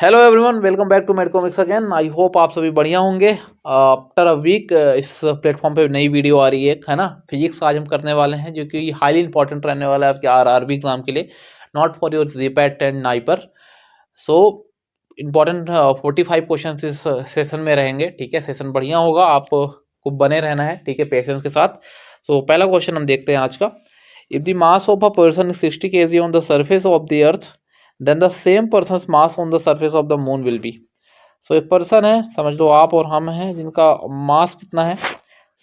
Hello everyone, welcome back to Medcomics again. I hope आप सभी बढ़िया होंगे। आफ्टर अ वीक इस प्लेटफॉर्म पे नई वीडियो आ रही है, है ना। फिजिक्स आज हम करने वाले हैं जो कि हाईली इंपॉर्टेंट रहने वाला है आपके आरआरबी एग्जाम के लिए, not for your GPAT and NIPER. So important 45 question इस सेशन में रहेंगे, ठीक है। सेशन बढ़िया होगा, आपको बने रहना है, ठीक है, पेशेंस के साथ। सो पहला क्वेश्चन हम देखते हैं आज का। If the mass of a person 60 kg on the surface of the earth, then the same person mass on the surface of the moon will be. So एक पर्सन है, समझ लो आप और हम हैं, जिनका मास कितना है,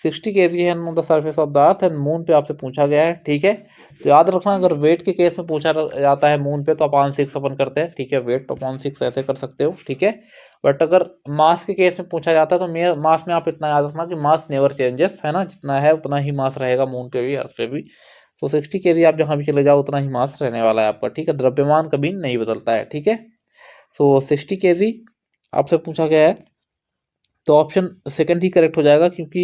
60 kg है on the surface of the earth and moon पे आपसे पूछा गया है, ठीक है। तो याद रखना, अगर वेट के केस में पूछा जाता है मून पे तो अपॉन 6 अपन करते हैं, ठीक है। वेट अपॉन 6 ऐसे कर सकते हो, ठीक है। बट अगर मास के केस में पूछा जाता है तो मास में आप इतना याद रखना कि मास नेवर चेंजेस, है ना। जितना है उतना ही मास रहेगा मून पे भी, अर्थ पे भी। तो 60 kg आप जहाँ भी चले जाओ उतना ही मास रहने वाला है आपका, ठीक है। द्रव्यमान कभी नहीं बदलता है, ठीक है। सो 60 kg आपसे पूछा गया है, तो ऑप्शन सेकंड ही करेक्ट हो जाएगा, क्योंकि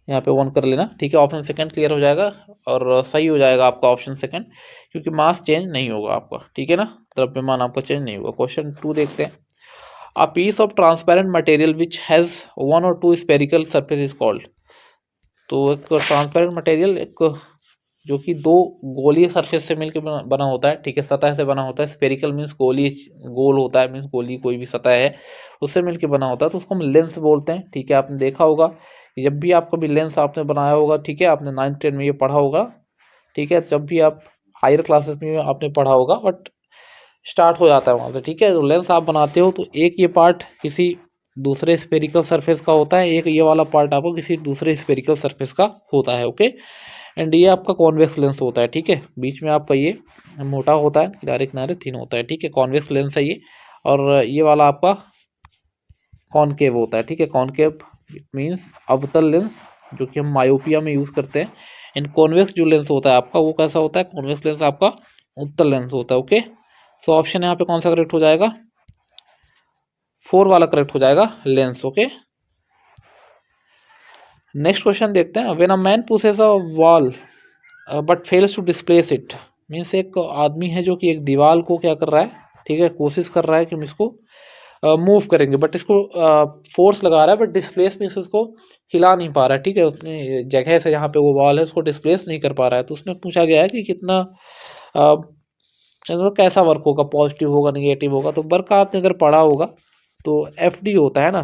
यहाँ पे 1 कर लेना, ठीक है। ऑप्शन सेकंड क्लियर हो जाएगा और सही हो जाएगा आपका ऑप्शन सेकंड, क्योंकि मास चेंज नहीं होगा आपका, ठीक है ना। द्रव्यमान आपका चेंज नहीं होगा। क्वेश्चन 2 देखते हैं। A piece of transparent material which has 1 or 2 spherical surface is called. तो एक ट्रांसपेरेंट मटेरियल, एक जो कि दो गोलीय सरफेस से मिलकर बना होता है, ठीक है, सतह से बना होता है। स्पेरिकल मीन्स गोली, गोल होता है, मीन्स गोली कोई भी सतह है उससे मिलकर बना होता है, तो उसको हम लेंस बोलते हैं, ठीक है। आपने देखा होगा कि जब भी आप कभी लेंस आपने बनाया होगा, ठीक है, आपने 9th 10th में ये पढ़ा होगा, ठीक है। जब भी आप हायर क्लासेस में आपने पढ़ा होगा, बट स्टार्ट हो जाता है वहाँ से, ठीक है। तो लेंस आप बनाते हो तो एक ये पार्ट किसी दूसरे स्पेरिकल सरफेस का होता है, एक ये वाला पार्ट आपको किसी दूसरे स्पेरिकल सरफेस का होता है, ओके। एंड ये आपका कॉन्वेक्स लेंस होता है, ठीक है। बीच में आपका ये मोटा होता है, किनारे किनारे थिन होता है, ठीक है। कॉन्वेक्स लेंस है ये। और ये वाला आपका कॉनकेव होता है, ठीक है। कॉनकेव इट मीन्स अवतल लेंस, जो कि हम मायोपिया में यूज़ करते हैं। एंड कॉन्वेक्स जो लेंस होता है आपका, वो कैसा होता है, कॉन्वेक्स लेंस आपका उत्तल लेंस होता है, ओके। सो ऑप्शन यहाँ पे कौन सा करेक्ट हो जाएगा, 4 वाला करेक्ट हो जाएगा, लेंस, ओके। नेक्स्ट क्वेश्चन देखते हैं। When a man pushes a wall but fails to displace it, means एक आदमी है जो कि एक दीवार को क्या कर रहा है, ठीक है, कोशिश कर रहा है कि हम इसको मूव करेंगे, बट इसको फोर्स लगा रहा है, बट डिस्प्लेस मीन्स इसको हिला नहीं पा रहा है, ठीक है। अपनी जगह से जहाँ पे वो वॉल है उसको डिस्प्लेस नहीं कर पा रहा है। तो उसमें पूछा गया है कि कितना मतलब कैसा वर्क होगा, पॉजिटिव होगा, निगेटिव होगा। तो वर्क आपने अगर पढ़ा होगा तो FD होता है ना,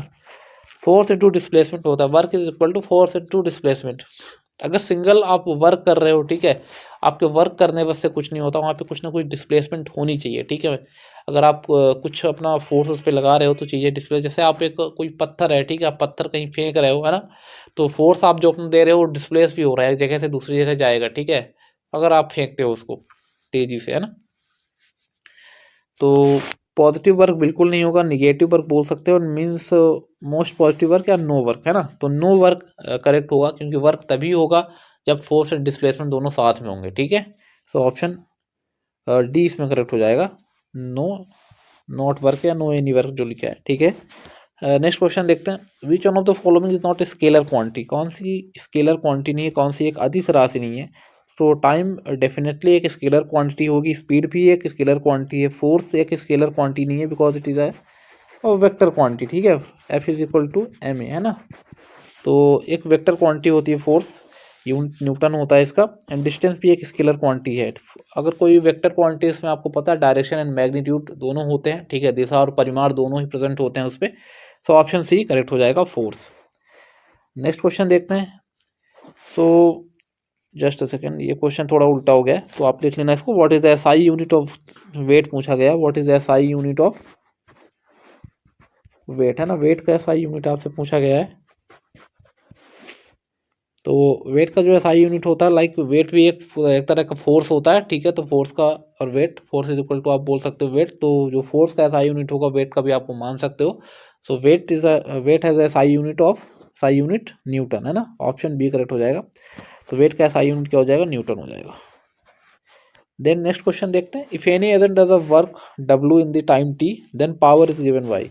फोर्स इंटू डिस्प्लेसमेंट होता है। Work is equal to force into displacement. अगर सिंगल आप वर्क कर रहे हो, ठीक है, आपके वर्क करने बस से कुछ नहीं होता, वहाँ पे कुछ ना कुछ डिस्प्लेसमेंट होनी चाहिए, ठीक है। अगर आप कुछ अपना फोर्स उस पर लगा रहे हो तो चीज़ें डिस्प्लेस, जैसे आप एक कोई पत्थर है, ठीक है, आप पत्थर कहीं फेंक रहे हो, है ना, तो फोर्स आप जो अपने दे रहे हो डिस्प्लेस भी हो रहा है, एक जगह से दूसरी जगह जाएगा, ठीक है, अगर आप फेंकते हो उसको तेजी से, है ना। तो पॉजिटिव वर्क बिल्कुल नहीं होगा, निगेटिव वर्क बोल सकते हो, मीन्स मोस्ट पॉजिटिव वर्क या नो वर्क, है ना। तो नो वर्क करेक्ट होगा, क्योंकि वर्क तभी होगा जब फोर्स एंड डिस्प्लेसमेंट दोनों साथ में होंगे, ठीक है। सो ऑप्शन डी इसमें करेक्ट हो जाएगा, नो नॉट वर्क या नो एनी वर्क जो लिखा है, ठीक है। नेक्स्ट क्वेश्चन देखते हैं। Which one of the following is not a scalar quantity, कौन सी स्केलर क्वांटिटी नहीं है, कौन सी एक अदिश राशि नहीं है। तो टाइम डेफिनेटली एक स्केलर क्वांटिटी होगी, स्पीड भी एक स्केलर क्वांटिटी है, फोर्स एक स्केलर क्वांटिटी नहीं है, because it is a vector quantity, ठीक है। F is equal to ma, है ना। तो एक वेक्टर क्वांटिटी होती है फोर्स, यूनिट न्यूटन होता है इसका। एंड डिस्टेंस भी एक स्केलर क्वांटिटी है। अगर कोई वेक्टर क्वांटिटी, इसमें आपको पता है डायरेक्शन एंड मैग्नीट्यूड दोनों होते हैं, ठीक है, दिशा और परिमाण दोनों ही प्रेजेंट होते हैं उस पर। सो ऑप्शन सी करेक्ट हो जाएगा, फोर्स। नेक्स्ट क्वेश्चन देखते हैं। तो जस्ट अ सेकेंड, ये क्वेश्चन थोड़ा उल्टा हो गया है, तो आप लिख लेना इसको। What is the SI unit of weight पूछा गया, what is the SI unit of weight, है ना। वेट का SI यूनिट आपसे पूछा गया है। तो वेट का जो SI यूनिट होता है, लाइक वेट भी एक तरह का फोर्स होता है, ठीक है। तो फोर्स का और weight, force is equal to आप बोल सकते हो वेट, तो जो फोर्स का SI यूनिट होगा वेट का भी आपको मान सकते हो। So weight has SI unit of, SI unit newton, है ना। ऑप्शन बी करेक्ट हो जाएगा। तो वेट का SI यूनिट क्या हो जाएगा, न्यूटन हो जाएगा। देन नेक्स्ट क्वेश्चन देखते हैं। If any agent does a work W in the time T, then power is given by.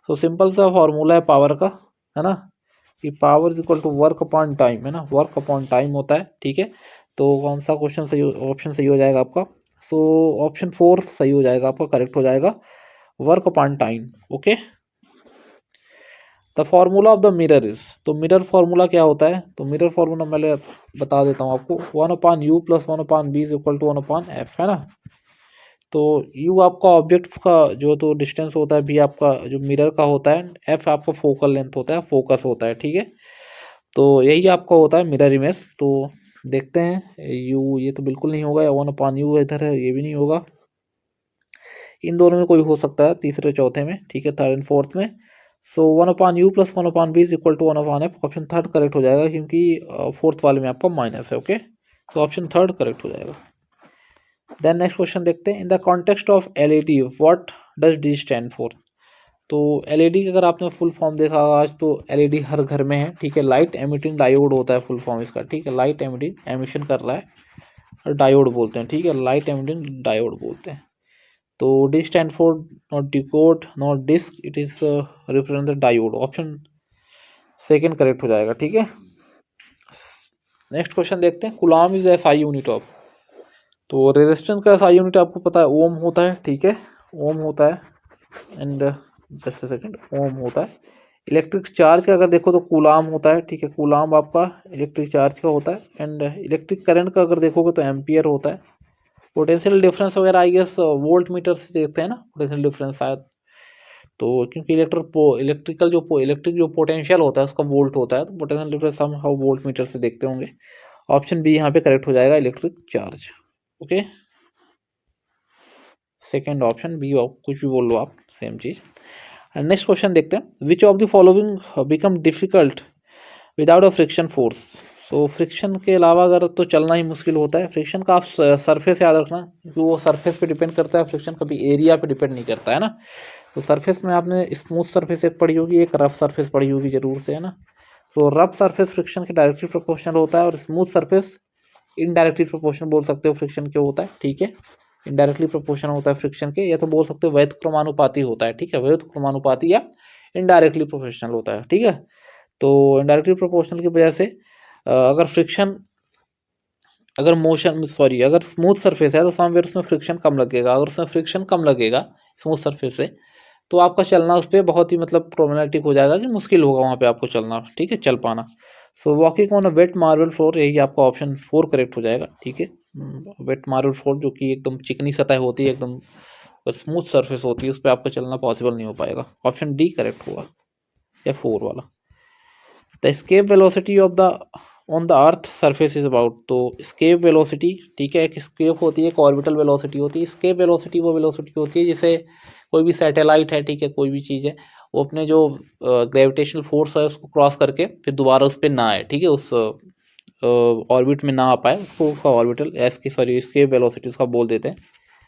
So simple सा फॉर्मूला है पावर का, है ना, कि power is equal to work upon time, है ना। वर्क अपॉन टाइम होता है, ठीक है। तो कौन सा क्वेश्चन सही, ऑप्शन सही हो जाएगा आपका। सो ऑप्शन 4 सही हो जाएगा आपका, करेक्ट हो जाएगा। Work upon time. Okay, the formula of the mirror is, तो मिरर फॉर्मूला क्या होता है, तो मिरर फॉर्मूला मैं बता देता हूँ आपको, 1/u + 1/b is equal to 1/f, है ना। तो u आपका ऑब्जेक्ट का जो तो डिस्टेंस होता है, b आपका जो मिरर का होता है, f आपका फोकल लेंथ होता है, फोकस होता है, ठीक है। तो यही आपका होता है मिरर इमेज। तो देखते हैं, u ये तो बिल्कुल नहीं होगा, 1/u इधर है, ये भी नहीं होगा, इन दोनों में कोई हो सकता है, तीसरे चौथे में, ठीक है, थर्ड एंड फोर्थ में। So 1/u + 1/b is equal to 1/f, option third correct हो जाएगा, क्योंकि फोर्थ वाले में आपका माइनस है। ओके, तो ऑप्शन थर्ड करेक्ट हो जाएगा। देन नेक्स्ट क्वेश्चन देखते हैं, in the context of LED what does D stand for. तो एलईडी का अगर आपने फुल फॉर्म देखा होगा आज, तो एलईडी हर घर में है, ठीक है, लाइट एमिटिंग डायोड होता है फुल फॉर्म इसका, ठीक है, लाइट एमिटिंग एमिशन कर रहा है और डायोड बोलते हैं, ठीक है, लाइट एमिटिंग डायोड बोलते हैं। तो D stand for not decode not disk, it is represent the diode, option second correct हो जाएगा, ठीक है। नेक्स्ट क्वेश्चन देखते हैं, coulomb is SI unit of, तो रेजिस्टेंस का एसआई यूनिट आपको पता है ओम होता है, ठीक है, ओम होता है, एंड जस्ट अ सेकंड, ओम होता है। इलेक्ट्रिक चार्ज का अगर देखो तो कूलम्ब होता है, ठीक है, कूलम्ब आपका इलेक्ट्रिक चार्ज का होता है, एंड इलेक्ट्रिक करंट का अगर देखोगे तो एम्पियर होता है। पोटेंशियल डिफरेंस वगैरह आई गेस वोल्ट मीटर से देखते हैं ना, पोटेंशियल डिफरेंस शायद, तो क्योंकि इलेक्ट्रिक जो पोटेंशियल होता है उसका वोल्ट होता है, तो पोटेंशियल डिफरेंस हम वोल्ट मीटर से देखते होंगे। ऑप्शन बी यहाँ पे करेक्ट हो जाएगा, electric charge. Okay, second option B, कुछ भी बोल लो आप, सेम चीज। नेक्स्ट क्वेश्चन देखते हैं, which of the following become difficult without a friction force. तो फ्रिक्शन के अलावा अगर तो चलना ही मुश्किल होता है। फ्रिक्शन का आप सरफेस याद रखना, क्योंकि वो सरफेस पे डिपेंड करता है, फ्रिक्शन कभी एरिया पे डिपेंड नहीं करता है ना। तो सरफेस में आपने स्मूथ सरफेस एक पढ़ी होगी, एक रफ सरफेस पढ़ी होगी जरूर से, है ना। तो रफ सरफेस फ्रिक्शन के डायरेक्टली प्रोपोर्शनल होता है, और स्मूथ सरफेस इनडायरेक्टली प्रोपोर्शनल बोल सकते हो फ्रिक्शन के होता है, ठीक है, इनडायरेक्टली प्रोपोर्शनल होता है फ्रिक्शन के, या तो बोल सकते हो व्युत्क्रमानुपाती होता है, ठीक है, व्युत्क्रमानुपाती या इनडायरेक्टली प्रोपोर्शनल होता है, ठीक है। तो इनडायरेक्टली प्रोपोर्शनल की वजह से अगर फ्रिक्शन अगर स्मूथ सरफेस है तो समवेयर उसमें फ्रिक्शन कम लगेगा, अगर उसमें फ्रिक्शन कम लगेगा स्मूथ सरफेस से, तो आपका चलना उस पर बहुत ही मतलब प्रॉब्लमेटिक हो जाएगा, कि मुश्किल होगा वहाँ पे आपको चलना, ठीक है, चल पाना। So walking on a wet marble floor, यही आपका ऑप्शन 4 करेक्ट हो जाएगा, ठीक है। वेट मार्बल फ्लोर जो कि एकदम चिकनी सतह होती है, एकदम स्मूथ सरफेस होती है, उस पर आपका चलना पॉसिबल नहीं हो पाएगा, ऑप्शन डी करेक्ट होगा, या 4 वाला। The escape velocity of the on the earth surface is about, तो स्केप वेलोसिटी, ठीक है, एक स्केप होती है, एक ऑर्बिटल वेलोसिटी होती है। स्केप वेलोसिटी वो वेलोसिटी होती है जिसे कोई भी सैटेलाइट है, ठीक है, कोई भी चीज़ है, वो अपने जो ग्रेविटेशनल फोर्स है उसको क्रॉस करके फिर दोबारा उस पर ना आए, ठीक है, उस ऑर्बिट में ना आ पाए, उसको उसका ऑर्बिटल स्केप वेलोसिटी उसका बोल देते हैं,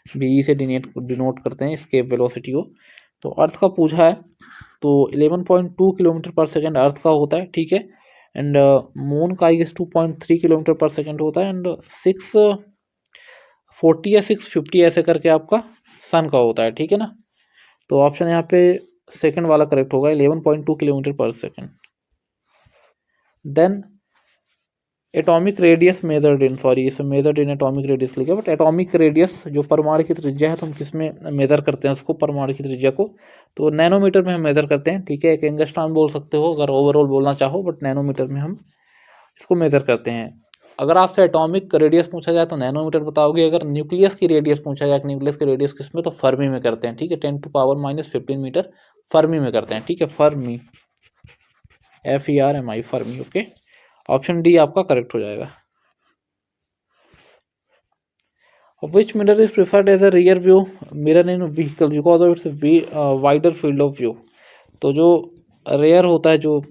बी से डिनोट करते हैं स्केप वेलोसिटी को। तो अर्थ का पूछा है, तो 11.2 किलोमीटर पर सेकेंड अर्थ का होता है, ठीक है, एंड मून का I guess 2.3 kilometre per second होता है, एंड 640 या 650 ऐसे करके आपका सन का होता है, ठीक है ना। तो ऑप्शन यहाँ पे सेकंड वाला करेक्ट होगा, 11.2 kilometre per second. Then atomic radius measured in, इसमें मेजर्ड इन एटॉमिक रेडियस लिखा, बट एटॉमिक रेडियस जो परमाणु की त्रिज्या है, तो हम किस में मेजर करते हैं उसको, परमाणु की त्रिज्या को, तो नैनोमीटर में हम मेजर करते हैं, ठीक है, एक एंगस्ट्रॉन बोल सकते हो अगर ओवरऑल बोलना चाहो, बट नैनोमीटर में हम इसको मेजर करते हैं। अगर आपसे एटॉमिक रेडियस पूछा जाए तो नैनोमीटर बताओगे, अगर न्यूक्लियस की रेडियस पूछा जाए, न्यूक्लियस की रेडियस किस में, तो फर्मी में करते हैं, ठीक है, 10⁻⁻15 मीटर फर्मी में करते हैं, ठीक है, Fermi, FERMI, Fermi. Okay, option D आपका करेक्ट हो जाएगा। Which mirror is preferred as a rear view mirror in vehicle because of its wider field of view। तो जो रेयर होता है, जो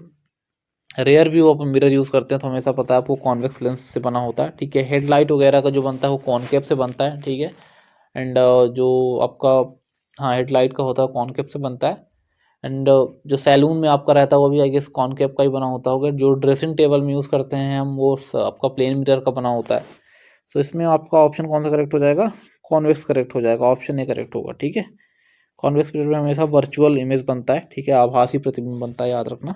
रेयर व्यू अपन मिरर यूज़ करते हैं, तो हमेशा पता है आपको कॉन्वेक्स लेंस से बना होता है, ठीक है, हेडलाइट वगैरह का जो बनता है वो कॉनकेव से बनता है, ठीक है, एंड जो आपका हाँ हेडलाइट का होता है कॉनकेव से बनता है, एंड जो सैलून में आपका रहता है वो भी आई गेस कॉनकेव का ही बना होता होगा। जो ड्रेसिंग टेबल में यूज़ करते हैं हम, वो आपका प्लेन मिरर का बना होता है। तो इसमें आपका ऑप्शन कौन सा करेक्ट हो जाएगा, कॉन्वेक्स करेक्ट हो जाएगा, ऑप्शन ए करेक्ट होगा, ठीक है। कॉन्वेक्स मिरर में हमेशा वर्चुअल इमेज बनता है, ठीक है, आभासी प्रतिबिंब बनता है, याद रखना।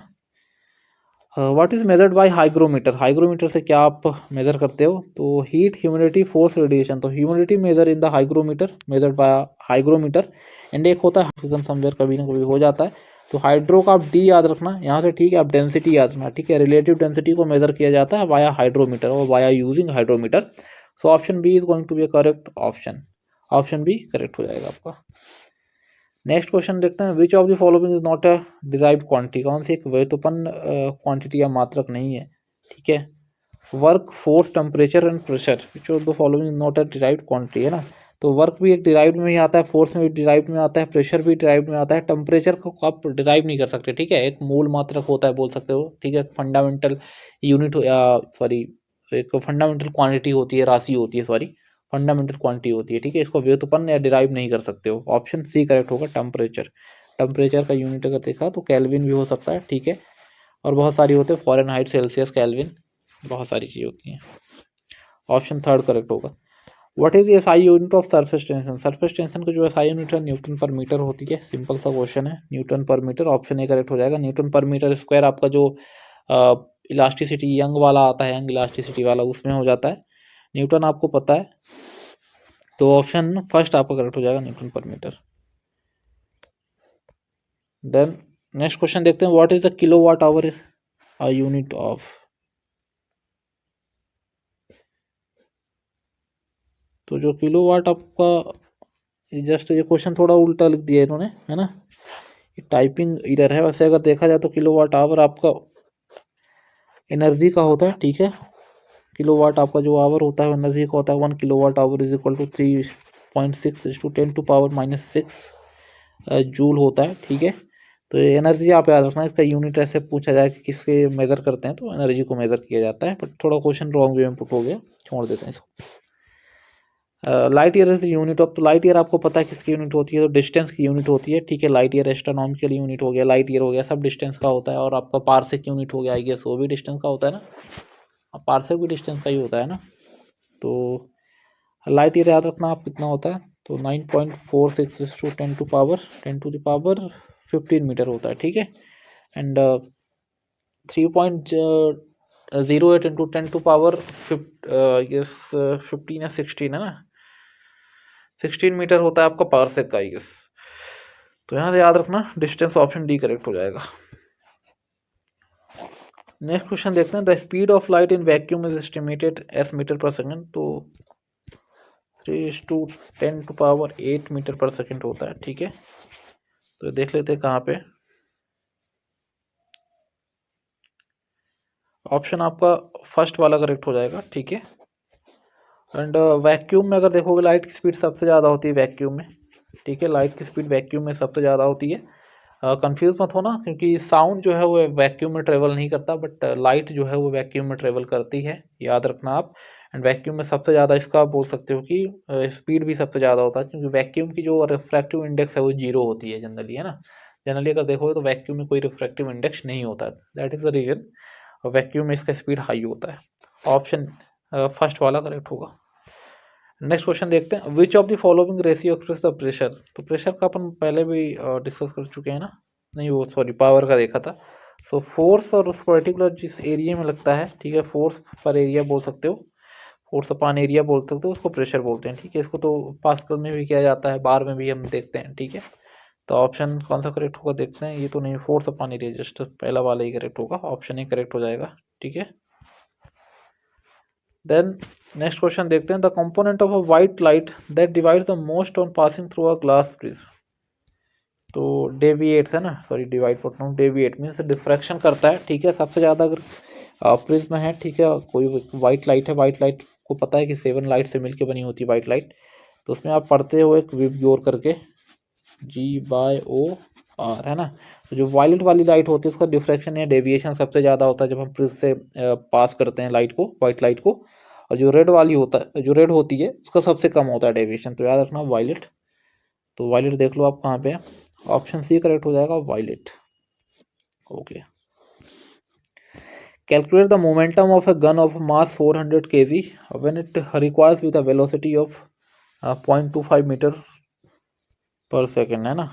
What is measured by hygrometer, hygrometer से क्या आप मेजर करते हो? तो हीट, ह्यूमिडिटी, फोर्स, रेडिएशन। तो humidity measure in the hygrometer, measured by hygrometer. And एक होता है फ्यूजन समवेयर, कभी ना कभी हो जाता है। तो हाइड्रो का आप डी याद रखना यहाँ से, ठीक है। आप डेंसिटी याद रखना, ठीक है। रिलेटिव डेंसिटी को मेजर किया जाता है वाया हाइड्रोमीटर और via using hydrometer. So option B is going to be correct option, option B correct हो जाएगा आपका। नेक्स्ट क्वेश्चन देखते हैं, which of the following is not a derived quantity, कौन सी एक व्युत्पन्न क्वांटिटी या मात्रक नहीं है, ठीक है। Work, force, temperature and pressure, which of the following is not a derived quantity, है ना। तो वर्क भी एक डिराइव्ड में ही आता है, फोर्स में भी डिराइव्ड में आता है, प्रेशर भी डिराइव्ड में आता है। टेम्परेचर को आप डिराइव नहीं कर सकते, ठीक है। एक मूल मात्रक होता है बोल सकते हो, ठीक है। फंडामेंटल यूनिट सॉरी, एक फंडामेंटल क्वांटिटी होती है, राशि होती है, सॉरी फंडामेंटल क्वांटिटी होती है, ठीक है। इसको व्युत्पन्न या डिराइव नहीं कर सकते हो। ऑप्शन सी करेक्ट होगा, टेम्परेचर। टेम्परेचर का यूनिट अगर देखा तो केल्विन भी हो सकता है, ठीक है। और बहुत सारी होते हैं, फॉरेनहाइट, सेल्सियस, केल्विन, बहुत सारी चीज़ होती हैं। ऑप्शन थर्ड करेक्ट होगा। What is S I unit of surface tension, surface tension का जो एस आई यूनिट है न्यूटन पर मीटर होती है। सिंपल सा क्वेश्चन है, न्यूटन पर मीटर। ऑप्शन ए करेक्ट हो जाएगा। न्यूटन पर मीटर स्क्वायर आपका जो इलास्टिसिटी यंग वाला आता है, यंग इलास्टिसिटी वाला, उसमें हो जाता है। न्यूटन आपको पता है, तो ऑप्शन फर्स्ट आपका करेक्ट हो जाएगा, न्यूटन पर मीटर। देन नेक्स्ट क्वेश्चन देखते हैं, what is the kilowatt hour unit of. तो जो किलोवाट आपका, जस्ट ये क्वेश्चन थोड़ा उल्टा लिख दिया इन्होंने, है ना, ये टाइपिंग एरर है। वैसे अगर देखा जाए तो किलोवाट आवर आपका एनर्जी का होता है, ठीक है। किलोवाट आपका जो आवर होता है एनर्जी का होता है। 1 kilowatt hour is equal to 3.6 × 10⁻⁻6 joule होता है, ठीक है। तो ये एनर्जी आप याद रखना, इसका यूनिट ऐसे पूछा जाए कि किसके मेजर करते हैं, तो एनर्जी को मेजर किया जाता है। बट थोड़ा क्वेश्चन रॉन्ग वे में पुट हो गया, छोड़ देते हैं इसको। Light year is unit of, तो लाइट ईयर आपको पता है किसकी यूनिट होती है, तो डिस्टेंस की यूनिट होती है, ठीक है। लाइट ईयर एस्ट्रोनॉमिकल यूनिट हो गया, लाइट ईयर हो गया, सब डिस्टेंस का होता है। और आपका पार्सेक यूनिट हो गया, आई गेस वो भी डिस्टेंस का होता है ना, पार्सेक भी डिस्टेंस का ही होता है ना। तो लाइट ईयर याद रखना आप कितना होता है, तो 9.46 × 10⁻15 मीटर होता है, ठीक है। एंड 3.08 × 10⁻15 या 16 है ना, 16 मीटर होता है आपका पार्सेक का, आई गेस। तो यहाँ से याद रखना डिस्टेंस, ऑप्शन डी करेक्ट हो जाएगा। नेक्स्ट क्वेश्चन देखते हैं, the speed of light in vacuum is estimated as metre per second. तो 3 × 10⁸ मीटर पर सेकेंड होता है, ठीक है। तो देख लेते हैं कहाँ पे। ऑप्शन आपका फर्स्ट वाला करेक्ट हो जाएगा, ठीक है। एंड वैक्यूम में अगर देखोगे लाइट की स्पीड सबसे ज़्यादा होती है वैक्यूम में, ठीक है। लाइट की स्पीड वैक्यूम में सबसे ज़्यादा होती है। कंफ्यूज मत होना, क्योंकि साउंड जो है वो वैक्यूम में ट्रेवल नहीं करता, बट लाइट जो है वो वैक्यूम में ट्रेवल करती है, याद रखना आप। एंड वैक्यूम में सबसे ज़्यादा इसका बोल सकते हो कि स्पीड भी सबसे ज़्यादा होता है, क्योंकि वैक्यूम की जो रिफ्रैक्टिव इंडेक्स है वो 0 होती है जनरली, है ना। जनरली अगर देखोगे तो वैक्यूम में कोई रिफ्रैक्टिव इंडेक्स नहीं होता है, that is the reason vacuum में इसका स्पीड हाई होता है। ऑप्शन फर्स्ट वाला करेक्ट होगा। नेक्स्ट क्वेश्चन देखते हैं, which of the following ratio express the pressure. तो प्रेशर का अपन पहले भी डिस्कस कर चुके हैं ना, नहीं वो सॉरी पावर का देखा था। सो फोर्स और उस पर्टिकुलर जिस एरिया में लगता है, ठीक है, फोर्स पर एरिया बोल सकते हो, फोर्स अपॉन एरिया बोल सकते हो, उसको प्रेशर बोलते हैं, ठीक है। इसको तो पास्कल में भी किया जाता है, बार में भी हम देखते हैं, ठीक है। तो ऑप्शन कौन सा करेक्ट होगा देखते हैं, ये तो नहीं, फोर्स अपॉन एरिया, जस्ट पहला वाला ही करेक्ट होगा, ऑप्शन ही करेक्ट हो जाएगा, ठीक है। देन नेक्स्ट क्वेश्चन देखते हैं, the component of a white light that divides the most on passing through a glass prism. तो डेविएट्स है ना, सॉरी डिवाइड पढ़ रहा हूँ, डेविएट मीन्स डिफ्रैक्शन करता है, ठीक है। सबसे ज़्यादा अगर प्रिज्म है, ठीक है, कोई वाइट लाइट है, वाइट लाइट को पता है कि 7 लाइट से मिलकर बनी होती है वाइट लाइट। तो उसमें आप पढ़ते हो एक विबग्योर करके, G/O/R, है ना। तो जो वायलेट वाली लाइट होती है उसका डिफ्रैक्शन या डेविएशन सबसे ज़्यादा होता है जब हम प्रिज्म से पास करते हैं लाइट को, वाइट लाइट को। और जो रेड वाली होता है, जो रेड होती है, उसका सबसे कम होता है डेविएशन, तो याद रखना वायलेट। तो वायलेट देख लो आप कहाँ पे है, ऑप्शन सी करेक्ट हो जाएगा, violet. Okay. Calculate the momentum of a gun of mass 400 kg when it requires with a velocity of 0.25 metre per second, है ना।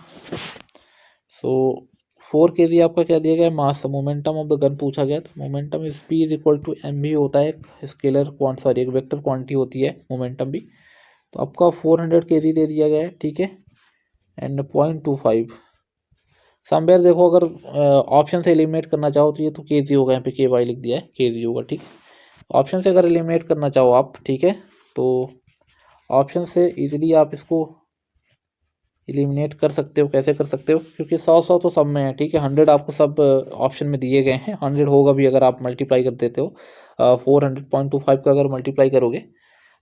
सो 4 kg आपका क्या दिया गया है, mass momentum of the gun पूछा गया। तो momentum is P is equal to M भी होता है, एक स्केलर क्वांट सॉरी एक वेक्टर क्वांटिटी होती है मोमेंटम भी। तो आपका 400 kg दे दिया गया है, ठीक है, एंड 0.25 समवेयर। देखो अगर ऑप्शन से एलिमिनेट करना चाहो तो ये तो kg होगा, यहाँ पे KY लिख दिया है, kg होगा, ठीक। ऑप्शन से अगर एलिमिनेट करना चाहो आप, ठीक है, तो ऑप्शन से इजीली आप इसको एलिमिनेट कर सकते हो। कैसे कर सकते हो, क्योंकि 100 तो सब में है, ठीक है, 100 आपको सब ऑप्शन में दिए गए हैं, 100 होगा भी अगर आप मल्टीप्लाई कर देते हो 400.25 का अगर मल्टीप्लाई करोगे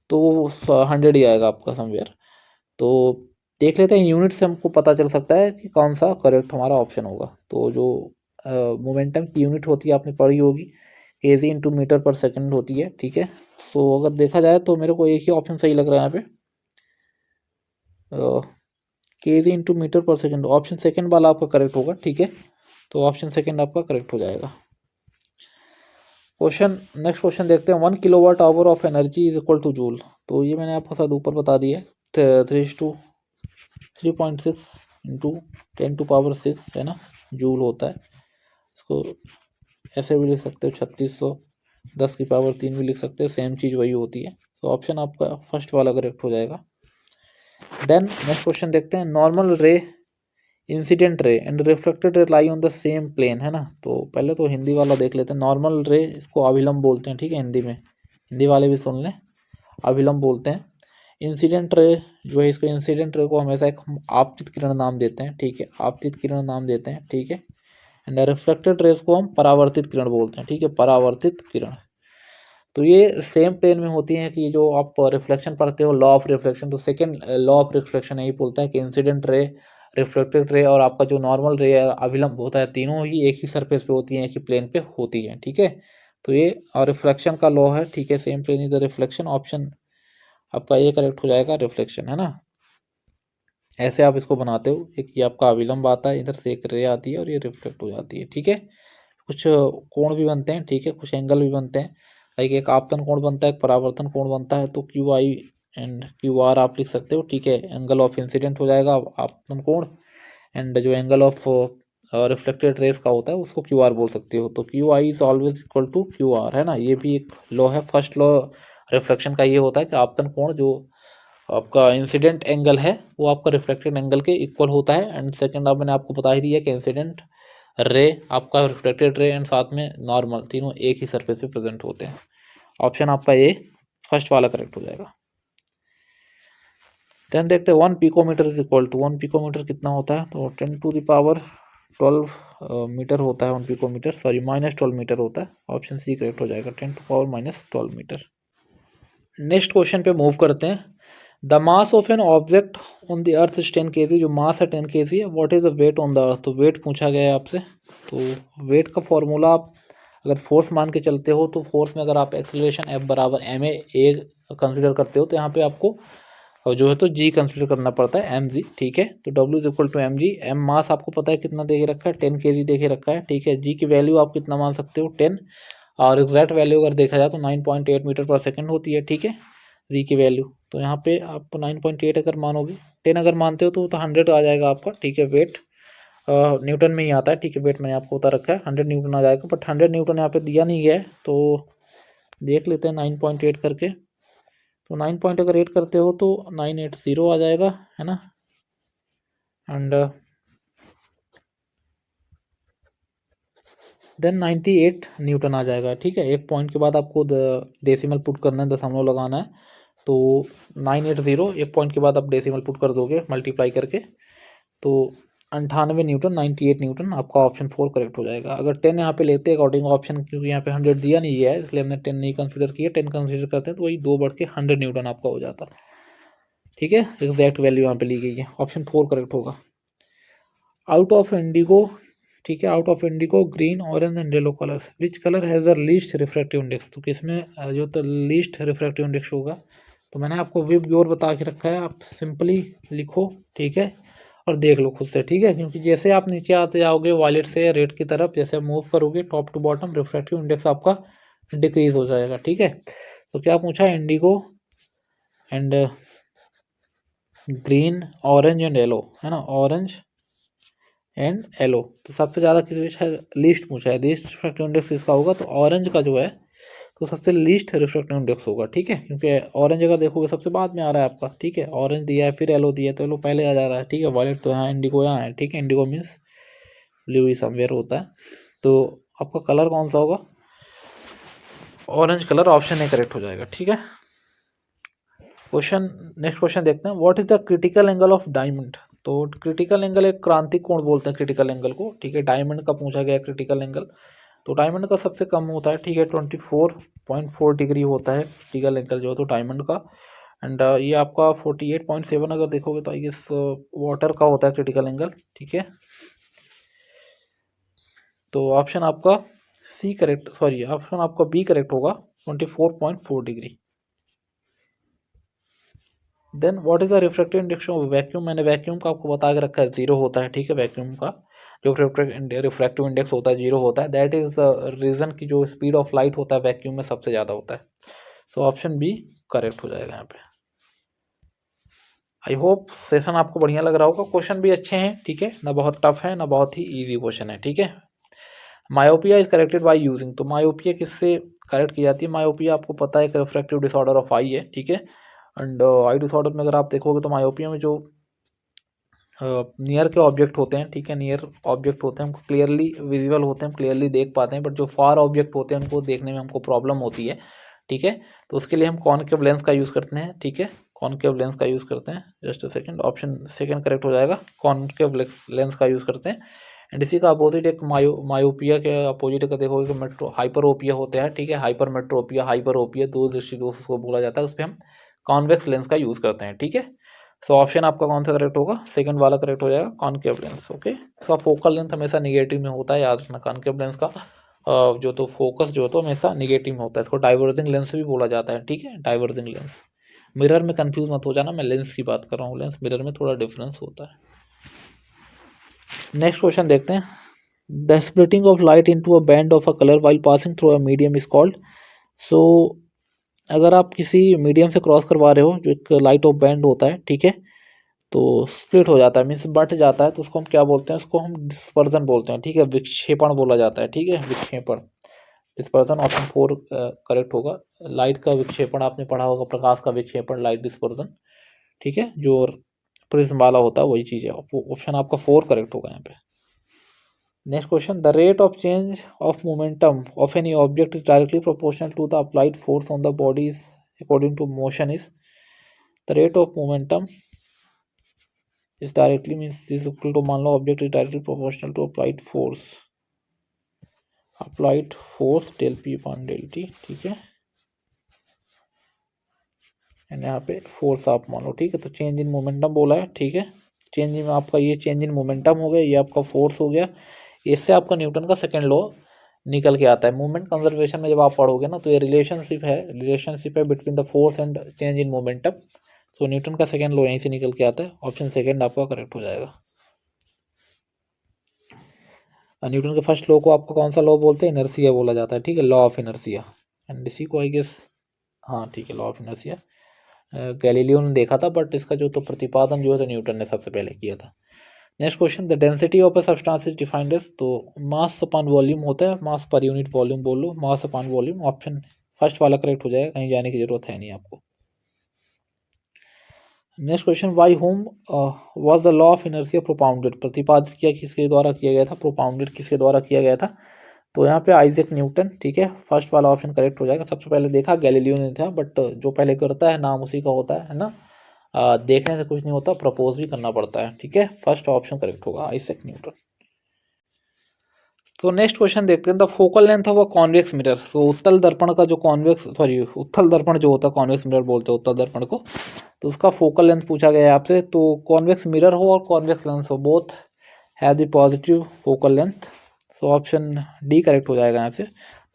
तो 100 ही आएगा आपका समवेयर। तो देख लेते हैं, यूनिट से हमको पता चल सकता है कि कौन सा करेक्ट हमारा ऑप्शन होगा। तो जो मोमेंटम की यूनिट होती है आपने पढ़ी होगी, KG into metre per second होती है, ठीक है। तो अगर देखा जाए तो मेरे को एक ही ऑप्शन सही लग रहा है यहाँ पे, KG into metre per second, option second वाला आपका करेक्ट होगा, ठीक है। तो ऑप्शन सेकेंड आपका करेक्ट हो जाएगा। क्वेश्चन नेक्स्ट क्वेश्चन देखते हैं, 1 kilowatt hour of energy is equal two joule. तो ये मैंने आपको साथ ऊपर बता दिया है, 3.6 इंटू 10⁻6 है ना, जूल होता है। इसको ऐसे भी लिख सकते हो, 3600 10⁻3 भी लिख सकते हो, सेम चीज़ वही होती है। तो ऑप्शन आपका फर्स्ट वाला करेक्ट हो जाएगा। देन नेक्स्ट क्वेश्चन देखते हैं, नॉर्मल रे, incident ray and reflected ray lie on the same plane, है ना। तो पहले तो हिंदी वाला देख लेते हैं। नॉर्मल रे इसको अभिलंब बोलते हैं, ठीक है, हिंदी में, हिंदी वाले भी सुन लें, अभिलंब बोलते हैं। इंसिडेंट रे जो है, इसको इंसिडेंट रे को हमेशा एक आपतित किरण नाम देते हैं, ठीक है, आपतित किरण नाम देते हैं, ठीक है। एंड रिफ्लेक्टेड रेस को हम परावर्तित किरण बोलते हैं, ठीक है, परावर्तित किरण। तो ये सेम प्लेन में होती हैं कि जो आप रिफ्लेक्शन पढ़ते हो, लॉ ऑफ रिफ्लेक्शन, तो सेकेंड लॉ ऑफ रिफ्लेक्शन यही बोलता है कि इंसिडेंट रे, रिफ्लेक्टेड रे और आपका जो नॉर्मल रे अभिलंब होता है, तीनों ही एक ही सरफेस पे होती हैं, एक ही प्लेन पे होती हैं, ठीक है। तो ये और रिफ्लेक्शन का लॉ है, ठीक है, same plane is the reflection. Option आपका ये करेक्ट हो जाएगा, रिफ्लेक्शन, है ना। ऐसे आप इसको बनाते हो, एक ये आपका अभिलंब आता है, इधर से एक रे आती है और ये रिफ्लेक्ट हो जाती है, ठीक है। कुछ कोण भी बनते हैं, ठीक है, कुछ एंगल भी बनते हैं, लाइक एक आपतन कोण बनता है, एक परावर्तन कोण बनता है। तो QI एंड QR आप लिख सकते हो, ठीक है। एंगल ऑफ इंसिडेंट हो जाएगा आपतन कोण, एंड जो एंगल ऑफ रिफ्लेक्टेड रेस का होता है उसको QR बोल सकते हो। तो QI is always equal to QR, है ना। ये भी एक लॉ है, फर्स्ट लॉ रिफ्लेक्शन का ये होता है कि आपतन कोण जो आपका इंसिडेंट एंगल है वो आपका रिफ्लेक्टेड एंगल के इक्वल होता है। एंड सेकंड अब मैंने आपको बता ही दिया कि इंसिडेंट रे, आपका रिफ्लेक्टेड रे एंड साथ में नॉर्मल, तीनों एक ही सरफेस पे प्रेजेंट होते हैं। ऑप्शन आपका ये फर्स्ट वाला करेक्ट हो जाएगा। देन देखते हैं 1 picometre is equal to, 1 picometre कितना होता है, तो 10⁻12 मीटर होता है 1 पिकोमीटर, सॉरी -12 मीटर होता है। ऑप्शन सी करेक्ट हो जाएगा, 10⁻−12 मीटर। नेक्स्ट क्वेश्चन पे मूव करते हैं, the mass of an object on the earth is 10 kg, जो मास है 10 kg है, what is the weight on the earth. तो वेट पूछा गया है आपसे। तो वेट का फॉर्मूला आप अगर फोर्स मान के चलते हो, तो फोर्स में अगर आप एक्सेलरेशन F बराबर ma a कंसिडर करते हो, तो यहाँ पे आपको जो है तो g कंसिडर करना पड़ता है, mg, ठीक है। तो W is equal to mg, m mass आपको पता है कितना दे के रखा है, 10 kg दे के रखा है, ठीक है। g की वैल्यू आप कितना मान सकते हो, 10, और एग्जैक्ट वैल्यू अगर देखा जाए तो 9.8 मीटर पर सेकेंड होती है, ठीक है, जी की वैल्यू। तो यहाँ पे आप 9.8 अगर मानोगे, 10 अगर मानते हो तो 100 आ जाएगा आपका, ठीक है। वेट न्यूटन में ही आता है, ठीक है, वेट मैंने आपको बता रखा है 100 न्यूटन आ जाएगा, बट 100 न्यूटन यहाँ पे दिया नहीं गया है। तो देख लेते हैं 9.8 करके, तो 9 अगर 8 करते हो तो 980 आ जाएगा, है ना। एंड देन 98 न्यूटन आ जाएगा, ठीक है। एक पॉइंट के बाद आपको डेसिमल पुट करना है, दशमलव लगाना है। तो 980, एक पॉइंट के बाद आप डेसिमल पुट कर दोगे मल्टीप्लाई करके, तो 98 न्यूटन, 98 न्यूटन, आपका ऑप्शन 4 करेक्ट हो जाएगा। अगर 10 यहाँ पे लेते हैं अकॉर्डिंग ऑप्शन, क्योंकि यहाँ पे 100 दिया नहीं गया है इसलिए हमने 10 नहीं कंसिडर किया, 10 कंसिडर करते हैं तो वही 2 बढ़ के 100 न्यूटन आपका हो जाता, ठीक है। एग्जैक्ट वैल्यू यहाँ पे ली गई है, ऑप्शन 4 करेक्ट होगा। आउट ऑफ इंडिगो, ठीक है, out of Indigo green orange and yellow colours, which colour has the least refractive index. तो किसमें जो तो लीस्ट रिफ्रैक्टिव इंडेक्स होगा, तो मैंने आपको विब ग्योर बता के रखा है, आप सिंपली लिखो, ठीक है, और देख लो खुद से, ठीक है। क्योंकि जैसे आप नीचे आते जाओगे वायलेट से रेड की तरफ, जैसे मूव करोगे top to bottom, refractive index आपका डिक्रीज हो जाएगा, ठीक है। तो क्या पूछा, indigo and green orange and yellow, है ना, ऑरेंज एंड येलो। तो सबसे ज़्यादा किस है लीस्ट पूछा है, लीस्ट रिफ्रैक्टिव इंडेक्स इसका होगा, तो ऑरेंज का जो है तो सबसे लीस्ट रिफ्रैक्टिव इंडेक्स होगा, ठीक है, क्योंकि ऑरेंज अगर देखोगे सबसे बाद में आ रहा है आपका, ठीक है, ऑरेंज दिया है फिर येलो दिया है तो येलो पहले आ जा रहा है, ठीक है, वायलेट तो यहाँ, इंडिगो यहाँ है, ठीक है, इंडिगो मीन्स ब्लू समवेयर होता है, तो आपका कलर कौन सा होगा, orange colour, option A correct हो जाएगा, ठीक है। क्वेश्चन, नेक्स्ट क्वेश्चन देखते हैं, what is the critical angle of diamond. तो क्रिटिकल एंगल एक क्रांतिक कोण बोलते हैं क्रिटिकल एंगल को, ठीक है, डायमंड का पूछा गया क्रिटिकल एंगल, तो डायमंड का सबसे कम होता है, ठीक है, 24.4 डिग्री होता है क्रिटिकल एंगल जो है तो डायमंड का, एंड ये आपका 48.7 अगर देखोगे तो आई गेस वाटर का होता है क्रिटिकल एंगल, ठीक है, तो ऑप्शन आपका सी करेक्ट, सॉरी ऑप्शन आपका बी करेक्ट होगा, 24.4 degree. Then what is the refractive index of vacuum, मैंने वैक्यूम का आपको बता के रखा है, जीरो होता है, ठीक है, वैक्यूम का जो रिफ्रैक्टिव इंडेक्स होता है जीरो होता है, दैट इज द रीजन की जो स्पीड ऑफ लाइट होता है वैक्यूम में सबसे ज़्यादा होता है, तो ऑप्शन बी करेक्ट हो जाएगा यहाँ पे। आई होप सेशन आपको बढ़िया लग रहा होगा, क्वेश्चन भी अच्छे हैं, ठीक है, ना बहुत टफ है ना बहुत ही ईजी क्वेश्चन है, ठीक है। Myopia is corrected by using, तो मायोपिया किससे करेक्ट की जाती है, मायोपिया आपको पता है रिफ्रैक्टिव डिसऑर्डर ऑफ आई है, ठीक है, एंड आई डिसऑर्डर में अगर आप देखोगे तो मायोपिया में जो नियर के ऑब्जेक्ट होते हैं, ठीक है, नियर ऑब्जेक्ट होते हैं हमको क्लियरली विजिबल होते हैं, हम क्लियरली देख पाते हैं, बट जो फार ऑब्जेक्ट होते हैं उनको देखने में हमको प्रॉब्लम होती है, ठीक है, तो उसके लिए हम कॉनकेव लेंस का यूज़ करते हैं, ठीक है, कॉनकेव लेंस का यूज़ करते हैं, just a second, option second correct हो जाएगा, कॉनकेव लेंस का यूज़ करते हैं, एंड इसी का अपोजिट एक मायोपिया के अपोजिट का देखोगे कि मेट्रो हाइपरोपिया होता है, ठीक है, हाइपरमेट्रोपिया हाइपरोपिया दो दृष्टि दोष उसको बोला जाता है, उस पर हम कॉन्वेक्स लेंस का यूज़ करते हैं, ठीक है, सो ऑप्शन आपका कौन सा करेक्ट होगा, सेकंड वाला करेक्ट हो जाएगा, कॉनकेव लेंस, ओके। इसका फोकल लेंथ हमेशा निगेटिव में होता है, याद रखना, कॉनकेव लेंस का जो तो फोकस जो तो हमेशा निगेटिव में होता है, इसको डाइवर्जिंग लेंस भी बोला जाता है, ठीक है, डाइवर्जिंग लेंस। मिरर में कंफ्यूज मत हो जाना, मैं लेंस की बात कर रहा हूँ, लेंस मिरर में थोड़ा डिफरेंस होता है। नेक्स्ट क्वेश्चन देखते हैं, the splitting of light into a band of a colour while passing through a medium is called. So अगर आप किसी मीडियम से क्रॉस करवा रहे हो जो एक लाइट ऑफ बैंड होता है, ठीक है, तो स्प्लिट हो जाता है मीन्स बट जाता है, तो उसको हम क्या बोलते हैं, उसको हम डिस्पर्जन बोलते हैं, ठीक है, विक्षेपण बोला जाता है, ठीक है, विक्षेपण, डिस्पर्जन, ऑप्शन फोर करेक्ट होगा। लाइट का विक्षेपण आपने पढ़ा होगा, प्रकाश का विक्षेपण, लाइट डिस्पर्जन, ठीक है, जो प्रिज्म वाला होता है वही चीज़ है, ऑप्शन आपका फोर करेक्ट होगा यहाँ पे। Next question, the rate of change of momentum of any object is directly proportional to the applied force on the body is according to motion is, the rate of momentum is directly means is equal to, मान लो object is directly proportional to applied force del p upon del t, ठीक है, and यहाँ पे force आप मान लो, ठीक है, तो चेंज इन मोमेंटम बोला है, ठीक है, चेंज इन आपका ये चेंज इन मोमेंटम हो गया, ये आपका फोर्स हो गया, इससे आपका न्यूटन का सेकेंड लॉ निकल के आता है। मूवमेंट कंजर्वेशन में जब आप पढ़ोगे ना तो ये रिलेशनशिप है between the force and change in momentum, तो न्यूटन का सेकेंड लॉ यहीं से निकल के आता है, ऑप्शन सेकेंड आपका करेक्ट हो जाएगा। न्यूटन के फर्स्ट लॉ को आपको कौन सा लॉ बोलते हैं, इनर्सिया बोला जाता है, ठीक है, लॉ ऑफ इनर्सिया, एंड इसी को आई गेस, हाँ ठीक है, लॉ ऑफ इनर्सिया गैलीलियो ने देखा था, बट इसका जो तो प्रतिपादन जो है तो न्यूटन ने सबसे पहले किया था। Next question, the density of a substance is defined as, तो मास अपॉन वॉल्यूम होता है, मास पर यूनिट वॉल्यूम बोल लो, mass upon volume, option first वाला करेक्ट हो जाएगा, कहीं जाने की जरूरत है नहीं आपको। Next question, by whom was the law of inertia propounded, प्रतिपादित किया किसके द्वारा किया गया था, प्रोपाउंडेड किसके द्वारा किया गया था, तो यहाँ पे आइजैक न्यूटन, ठीक है, फर्स्ट वाला ऑप्शन करेक्ट हो जाएगा। सबसे पहले देखा गैलीलियो ने था, बट जो पहले करता है नाम उसी का होता है ना, देखने से कुछ नहीं होता, प्रपोज भी करना पड़ता है, ठीक है, फर्स्ट ऑप्शन करेक्ट होगा, आइजैक न्यूटन। तो नेक्स्ट क्वेश्चन देखते हैं, the focal length of a convex mirror, तो उत्तल दर्पण का जो उत्तल दर्पण जो होता है कॉन्वेक्स मिरर बोलते हैं उत्तल दर्पण को, तो उसका फोकल लेंथ पूछा गया है आपसे, तो कॉन्वेक्स मिरर हो और कॉन्वेक्स लेंस हो, both have the positive focal length, तो ऑप्शन डी करेक्ट हो जाएगा यहाँ से,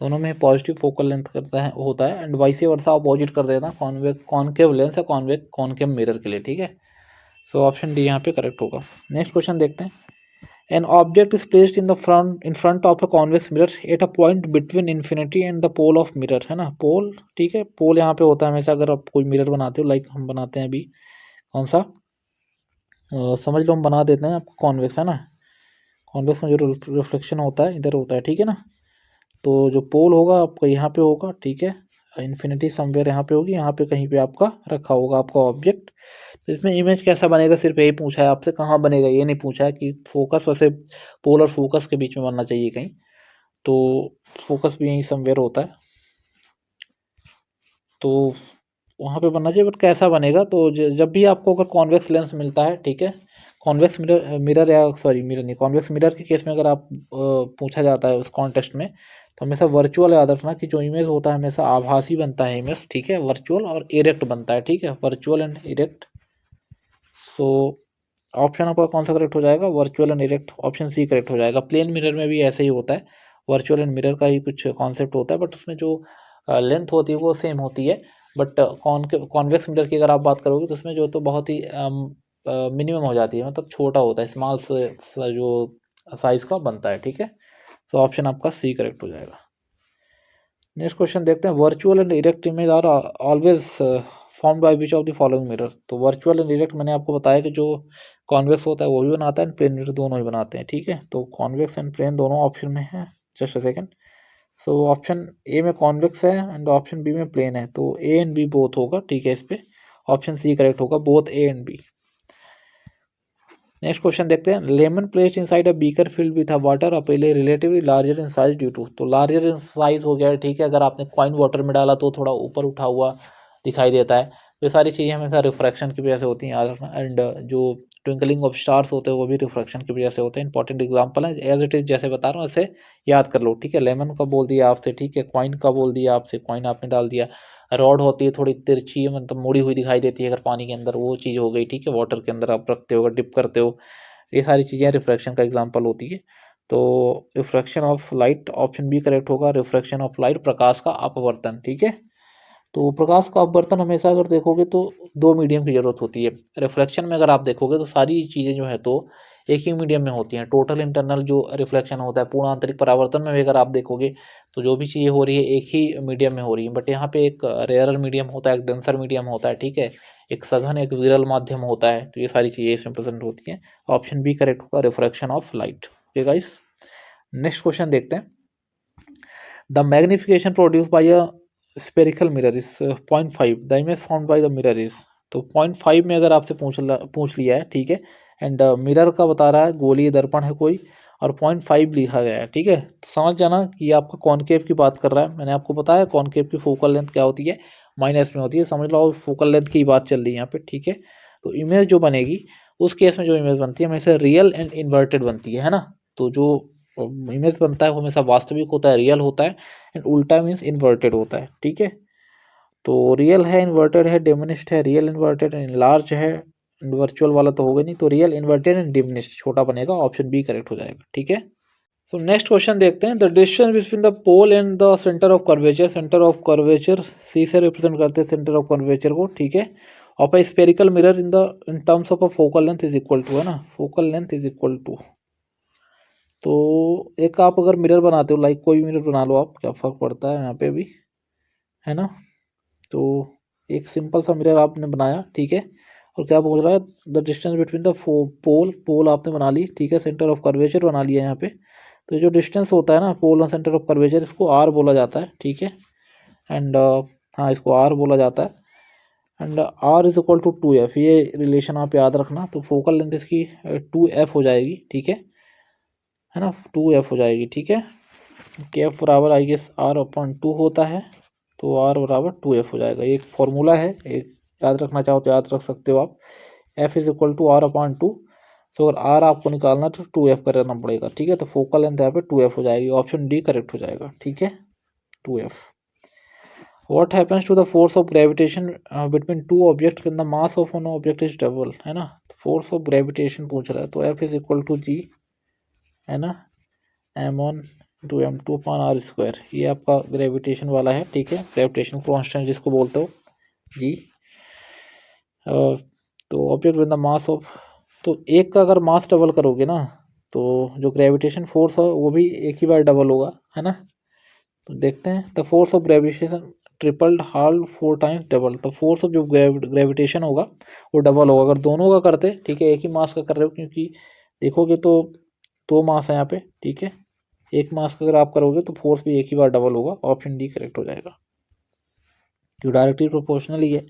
दोनों में पॉजिटिव फोकल लेंथ करता है होता है, एंड वाइस वर्सा अपोजिट कर देना, कॉन्केव लेंस है कॉन्केव मिरर के लिए, ठीक है, सो ऑप्शन डी यहाँ पे करेक्ट होगा। नेक्स्ट क्वेश्चन देखते हैं, an object is placed in front of a convex mirror at a point between infinity and the pole of mirror, है ना, पोल, ठीक है, पोल यहाँ पे होता है हमेशा, अगर आप कोई मिरर बनाते हो, लाइक हम बनाते हैं अभी कौन सा, समझ लो हम बना देते हैं आपको कॉन्वेक्स, है ना, कॉन्वेक्स में जो रिफ्लेक्शन होता है इधर होता है, ठीक है ना। तो जो पोल होगा आपका यहाँ पे होगा, ठीक है, इन्फिनिटी समवेयर यहाँ पे होगी, यहाँ पे कहीं पे आपका रखा होगा आपका ऑब्जेक्ट। तो इसमें इमेज कैसा बनेगा सिर्फ यही पूछा है आपसे, कहाँ बनेगा ये नहीं पूछा है कि फोकस, वैसे पोल और फोकस के बीच में बनना चाहिए कहीं, तो फोकस भी यहीं समवेयर होता है, तो वहाँ पे बनना चाहिए, बट कैसा बनेगा। तो जब भी आपको अगर कॉन्वेक्स लेंस मिलता है, ठीक है, कॉन्वेक्स मिरर या सॉरी मिरर नहीं, कॉन्वेक्स मिरर के केस में अगर आप पूछा जाता है उस कॉन्टेक्स्ट में, तो हमेशा वर्चुअल याद रखना कि जो इमेज होता है हमेशा आभासी बनता है इमेज, ठीक है, वर्चुअल और इरेक्ट बनता है, ठीक है, virtual and erect. So option आपका कौन सा करेक्ट हो जाएगा, virtual and erect, option C correct हो जाएगा। प्लेन मिरर में भी ऐसे ही होता है, वर्चुअल एंड मिरर का ही कुछ कॉन्सेप्ट होता है, बट उसमें जो लेंथ होती है वो सेम होती है, बट कॉन्वेक्स मिरर की अगर आप बात करोगे तो उसमें जो तो बहुत ही मिनिमम हो जाती है, मतलब छोटा होता है, स्मॉल से जो साइज का बनता है, ठीक है। तो ऑप्शन आपका सी करेक्ट हो जाएगा। नेक्स्ट क्वेश्चन देखते हैं, virtual and erect image are always form by which of the following mirror. तो वर्चुअल एंड इरेक्ट मैंने आपको बताया कि जो कॉन्वेक्स होता है वो भी बनाता है एंड प्लेन मिरर दोनों ही बनाते हैं, ठीक है। तो कॉन्वेक्स एंड प्लेन दोनों ऑप्शन में है, just a second. So option A में कॉन्वेक्स है एंड ऑप्शन बी में प्लेन है, तो ए एंड बी बोथ होगा, ठीक है, इस पे ऑप्शन सी करेक्ट होगा, both A and B. Next question देखते हैं, lemon placed inside a beaker filled with a water पहले relatively larger in size due to. तो लार्जर इन साइज हो गया, ठीक है, अगर आपने कॉइन वाटर में डाला तो थोड़ा ऊपर उठा हुआ दिखाई देता है, तो ये सारी चीज़ें हमेशा रिफ्रैक्शन की वजह से होती हैं, याद रखना। एंड जो ट्विंकलिंग ऑफ स्टार्स होते हैं वो भी रिफ्रैक्शन की वजह से होते हैं, इंपॉर्टेंट एग्जाम्पल है, एज इट इज जैसे बता रहा हूँ ऐसे याद कर लो, ठीक है। लेमन का बोल दिया आपसे, ठीक है, कॉइन का बोल दिया आपसे, कॉइन आपने डाल दिया, रॉड होती है थोड़ी तिरछी, मतलब मुड़ी हुई दिखाई देती है अगर पानी के अंदर, वो चीज़ हो गई, ठीक है, वाटर के अंदर आप रखते हो, डिप करते हो, ये सारी चीज़ें रिफ्रैक्शन का एग्जांपल होती है। तो refraction of light, option B correct होगा, रिफ्रैक्शन ऑफ लाइट, प्रकाश का अपवर्तन, ठीक है। तो प्रकाश का अपवर्तन हमेशा अगर देखोगे तो दो मीडियम की जरूरत होती है। रिफ्लेक्शन में अगर आप देखोगे तो सारी चीज़ें जो है तो एक ही मीडियम में होती हैं। टोटल इंटरनल जो रिफ्लेक्शन होता है, पूर्ण आंतरिक परावर्तन में भी अगर आप देखोगे तो जो भी चीज़ें हो रही है एक ही मीडियम में हो रही है, बट यहाँ पे एक रेयरर मीडियम होता है, एक डेंसर मीडियम होता है, ठीक है, एक सघन एक विरल माध्यम होता है, तो ये सारी चीज़ें इसमें प्रेजेंट होती हैं। ऑप्शन बी करेक्ट होगा, refraction of light. Okay guys, next question देखते हैं, the magnification produce by a spherical mirror is 0.5, the image found by the mirror is. तो 0.5 में अगर आपसे पूछ लिया है, ठीक है, एंड मिरर का बता रहा है गोलीय दर्पण है कोई, और 0.5 लिखा गया है, ठीक है, तो समझ जाना कि ये आपका कॉनकेव की बात कर रहा है। मैंने आपको बताया कॉनकेव की फोकल लेंथ क्या होती है, माइनस में होती है, समझ लो फोकल लेंथ की बात चल रही है यहाँ पे, ठीक है। तो इमेज जो बनेगी उस केस में जो इमेज बनती है हमेशा रियल एंड इन्वर्टेड बनती है ना। तो जो इमेज बनता है वो हमेशा वास्तविक होता है, रियल होता है, एंड उल्टा मीन्स इन्वर्टेड होता है, ठीक है। तो रियल है, इन्वर्टेड है, डिमिनिश्ड है, रियल इन्वर्टेड एंड लार्ज है, वर्चुअल वाला तो होगा नहीं, तो रियल इन्वर्टेड एंड डिमिनिश्ड छोटा बनेगा, ऑप्शन बी करेक्ट हो जाएगा, ठीक है। तो नेक्स्ट क्वेश्चन देखते हैं, the distance between the pole and the centre of curvature, centre of curvature C से रिप्रेजेंट करते हैं सेंटर ऑफ कर्वेचर को, ठीक है, of a spherical mirror in terms of a focal length is equal to, है ना, focal length is equal to. तो एक आप अगर मिरर बनाते हो, लाइक कोई भी मिरर बना लो आप, क्या फ़र्क पड़ता है यहाँ पे भी, है ना। तो एक सिंपल सा मिरर आपने बनाया, ठीक है, और क्या बोल रहा है, द डिस्टेंस बिटवीन द पोल आपने बना ली, ठीक है, सेंटर ऑफ कर्वेचर बना लिया यहाँ पे। तो जो डिस्टेंस होता है ना पोल और सेंटर ऑफ कर्वेचर, इसको आर बोला जाता है, ठीक है, एंड हाँ इसको आर बोला जाता है, and R is equal to 2f, ये रिलेशन आप याद रखना। तो फोकल लेंथ इसकी 2f हो जाएगी, ठीक है ना, 2f हो जाएगी, ठीक है, कि एफ बराबर आई गेस r/2 होता है, तो r बराबर 2f हो जाएगा। ये एक फॉर्मूला है, एक याद रखना चाहो तो याद रख सकते हो आप, f is equal to r/2। तो अगर r आपको निकालना तो 2f करना पड़ेगा, ठीक है, तो फोकल लेंथ यहाँ पे 2f हो जाएगी, ऑप्शन डी करेक्ट हो जाएगा, ठीक है, 2f। What happens to the force of gravitation between two objects when the mass of one object is double, है ना, फोर्स ऑफ ग्रेविटेशन पूछ रहा है, तो f is equal to g, है ना, m1 टू m2/r², ये आपका ग्रेविटेशन वाला है, ठीक है, ग्रेविटेशन कांस्टेंट जिसको बोलते हो जी। तो object with the mass of, तो एक का अगर मास डबल करोगे ना तो जो ग्रेविटेशन फोर्स है वो भी एक ही बार डबल होगा, है ना। तो देखते हैं, the force of gravitation tripled hard 4 times double, तो फोर्स ऑफ जो ग्रेविटेशन होगा वो डबल होगा अगर दोनों का करते, ठीक है, एक ही मास का कर रहे हो, क्योंकि देखोगे तो 2 मास है यहाँ पे, ठीक है। 1 मास का अगर आप करोगे तो फोर्स भी एक ही बार डबल होगा, ऑप्शन डी करेक्ट हो जाएगा, जो डायरेक्टली प्रोपोर्शनल ही है।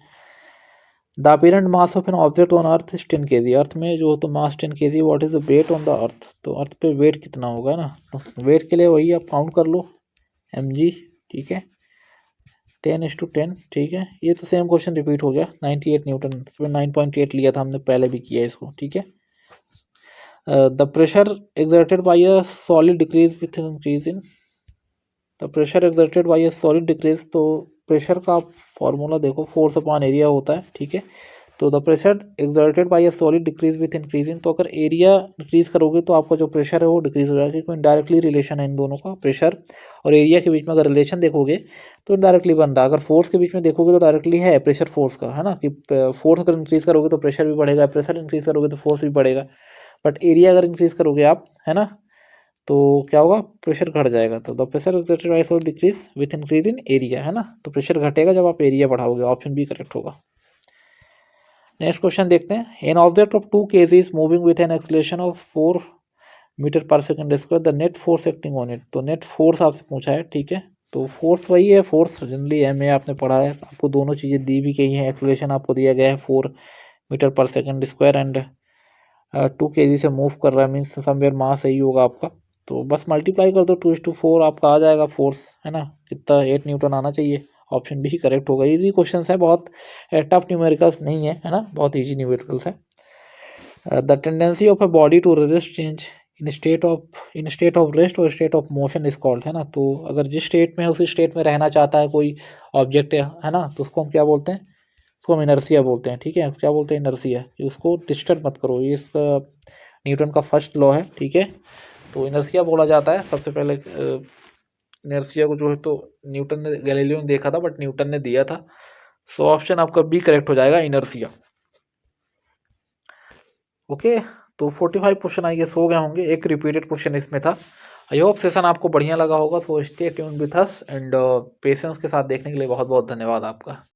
The apparent mass of an object on earth is 10 kg। Earth में जो तो mass 10 kg, what is the weight on the earth, तो अर्थ पे वेट कितना होगा ना, तो वेट के लिए वही आप काउंट कर लो mg, ठीक है, 10:10, ठीक है। ये तो सेम क्वेश्चन रिपीट हो गया, 98 न्यूटन, इसमें 9.8 लिया था हमने, पहले भी किया इसको, ठीक है। The pressure exerted bye a solid decrease with increase in, the pressure exerted bye a solid decrease, तो प्रेशर का फॉर्मूला देखो, फोर्स अपॉन एरिया होता है, ठीक है। तो the pressure exerted bye a solid decrease with increasing, तो अगर एरिया डिक्रीज करोगे तो आपका जो प्रेशर है वो डिक्रीज हो जाएगा, क्योंकि इनडायरेक्टली रिलेशन है इन दोनों का, प्रेशर और एरिया के बीच में अगर रिलेशन देखोगे तो इनडायरेक्टली बन रहा है। अगर फोर्स के बीच में देखोगे तो डायरेक्टली है प्रेशर फोर्स का, है ना, कि फोर्स अगर इंक्रीज करोगे तो प्रेशर भी बढ़ेगा, प्रेशर इंक्रीज करोगे तो फोर्स भी बढ़ेगा। बट एरिया अगर इंक्रीज करोगे आप, है ना, तो क्या होगा, प्रेशर घट जाएगा। तो the pressure exerted by solid decrease with increase in area, है ना, तो प्रेशर घटेगा जब आप एरिया बढ़ाओगे, ऑप्शन बी करेक्ट होगा। नेक्स्ट क्वेश्चन देखते हैं। An object of 2 kg is moving with an acceleration of 4 metre per second square, the net force acting on it, तो नेट फोर्स आपसे पूछा है, ठीक है। तो फोर्स वही है, फोर्स जनरली एम ए आपने पढ़ा है, आपको दोनों चीज़ें दी भी गई हैं, एक्सेलरेशन आपको दिया गया है 4 metre per second square and 2 kg से मूव कर रहा है, मीन्स समवेयर मास यही होगा आपका। तो बस मल्टीप्लाई कर दो 2:4, आपका आ जाएगा फोर्स, है ना, कितना 8 न्यूटन आना चाहिए, ऑप्शन बी ही करेक्ट होगा। इजी क्वेश्चन है, बहुत टफ न्यूमेरिकल्स नहीं है, है ना, बहुत इजी न्यूमेरिकल्स है। The tendency of a body to resist change in state of rest और state of motion is called, है ना। तो अगर जिस स्टेट में है उसी स्टेट में रहना चाहता है कोई ऑब्जेक्ट, है ना, तो उसको हम क्या बोलते हैं, उसको हम इनर्सिया बोलते हैं, ठीक है। क्या बोलते हैं, इनर्सिया, कि उसको डिस्टर्ब मत करो, ये इसका न्यूटन का फर्स्ट लॉ है, ठीक है। तो इनर्सिया बोला जाता है सबसे पहले, इनर्सिया को जो है तो न्यूटन ने, गैलीलियो ने देखा था, बट न्यूटन ने दिया था। सो ऑप्शन आपका बी करेक्ट हो जाएगा, इनर्सिया। ओके, तो 45 क्वेश्चन आई गेस हो गए होंगे, एक रिपीटेड क्वेश्चन इसमें था। आई होप सेशन आपको बढ़िया लगा होगा। So stay tuned with us and patience के साथ देखने के लिए बहुत बहुत धन्यवाद आपका।